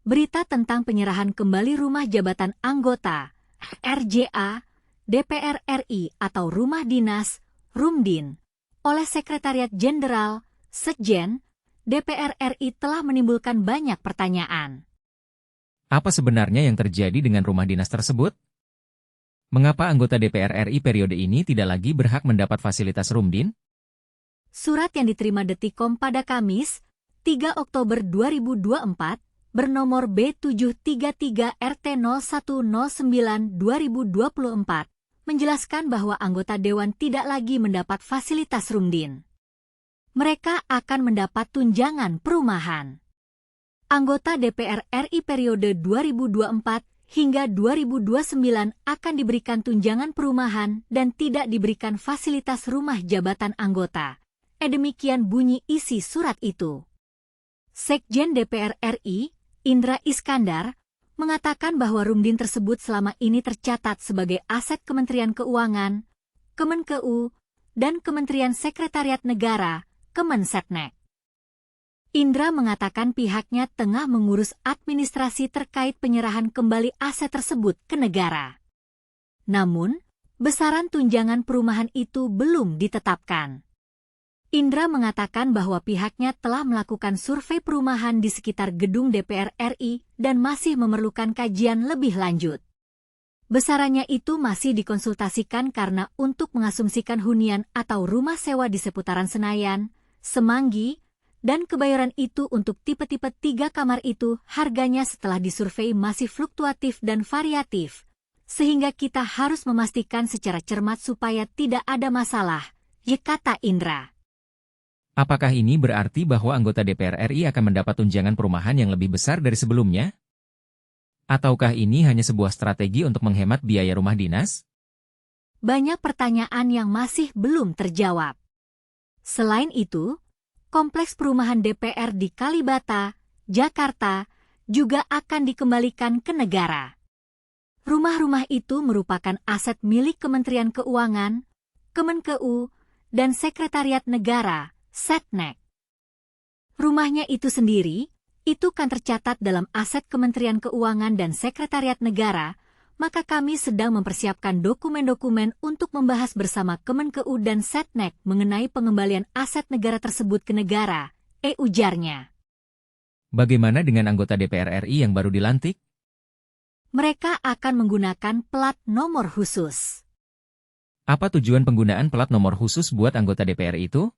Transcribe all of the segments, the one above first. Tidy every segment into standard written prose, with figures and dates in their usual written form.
Berita tentang penyerahan kembali rumah jabatan anggota RJA, DPR RI atau rumah dinas, Rumdin, oleh Sekretariat Jenderal, Sekjen, DPR RI telah menimbulkan banyak pertanyaan. Apa sebenarnya yang terjadi dengan rumah dinas tersebut? Mengapa anggota DPR RI periode ini tidak lagi berhak mendapat fasilitas Rumdin? Surat yang diterima Detikkom pada Kamis, 3 Oktober 2024, bernomor B733 RT0109-2024, menjelaskan bahwa anggota Dewan tidak lagi mendapat fasilitas Rumdin. Mereka akan mendapat tunjangan perumahan. Anggota DPR RI periode 2024 hingga 2029 akan diberikan tunjangan perumahan dan tidak diberikan fasilitas rumah jabatan anggota. Demikian bunyi isi surat itu. Sekjen DPR RI, Indra Iskandar, mengatakan bahwa Rumdin tersebut selama ini tercatat sebagai aset Kementerian Keuangan, Kemenkeu, dan Kementerian Sekretariat Negara, Kemensetnek. Indra mengatakan pihaknya tengah mengurus administrasi terkait penyerahan kembali aset tersebut ke negara. Namun, besaran tunjangan perumahan itu belum ditetapkan. Indra mengatakan bahwa pihaknya telah melakukan survei perumahan di sekitar gedung DPR RI dan masih memerlukan kajian lebih lanjut. Besarannya itu masih dikonsultasikan karena untuk mengasumsikan hunian atau rumah sewa di seputaran Senayan, Semanggi, dan Kebayoran itu untuk tipe-tipe 3 kamar itu harganya setelah disurvei masih fluktuatif dan variatif, sehingga kita harus memastikan secara cermat supaya tidak ada masalah, kata Indra. Apakah ini berarti bahwa anggota DPR RI akan mendapat tunjangan perumahan yang lebih besar dari sebelumnya? Ataukah ini hanya sebuah strategi untuk menghemat biaya rumah dinas? Banyak pertanyaan yang masih belum terjawab. Selain itu, kompleks perumahan DPR di Kalibata, Jakarta, juga akan dikembalikan ke negara. Rumah-rumah itu merupakan aset milik Kementerian Keuangan, Kemenkeu, dan Sekretariat Negara, Setnek. Rumahnya itu sendiri, itu kan tercatat dalam aset Kementerian Keuangan dan Sekretariat Negara, maka kami sedang mempersiapkan dokumen-dokumen untuk membahas bersama Kemenkeu dan Setnek mengenai pengembalian aset negara tersebut ke negara, ujarnya. Bagaimana dengan anggota DPR RI yang baru dilantik? Mereka akan menggunakan plat nomor khusus. Apa tujuan penggunaan plat nomor khusus buat anggota DPR itu?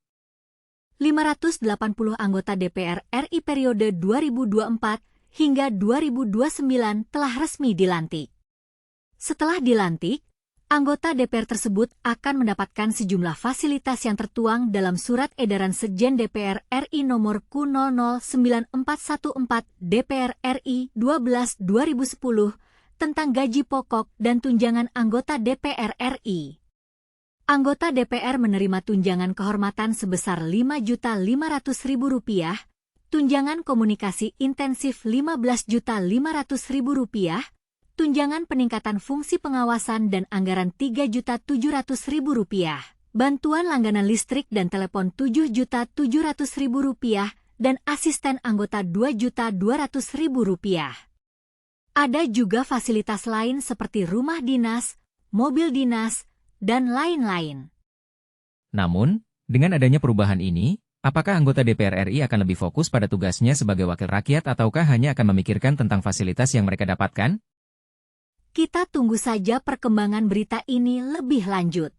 580 anggota DPR RI periode 2024 hingga 2029 telah resmi dilantik. Setelah dilantik, anggota DPR tersebut akan mendapatkan sejumlah fasilitas yang tertuang dalam Surat Edaran Sekjen DPR RI nomor Q009414 DPR RI 12/2010 tentang gaji pokok dan tunjangan anggota DPR RI. Anggota DPR menerima tunjangan kehormatan sebesar Rp5.500.000, tunjangan komunikasi intensif Rp15.500.000, tunjangan peningkatan fungsi pengawasan dan anggaran Rp3.700.000, bantuan langganan listrik dan telepon Rp7.700.000, dan asisten anggota Rp2.200.000. Ada juga fasilitas lain seperti rumah dinas, mobil dinas, dan lain-lain. Namun, dengan adanya perubahan ini, apakah anggota DPR RI akan lebih fokus pada tugasnya sebagai wakil rakyat ataukah hanya akan memikirkan tentang fasilitas yang mereka dapatkan? Kita tunggu saja perkembangan berita ini lebih lanjut.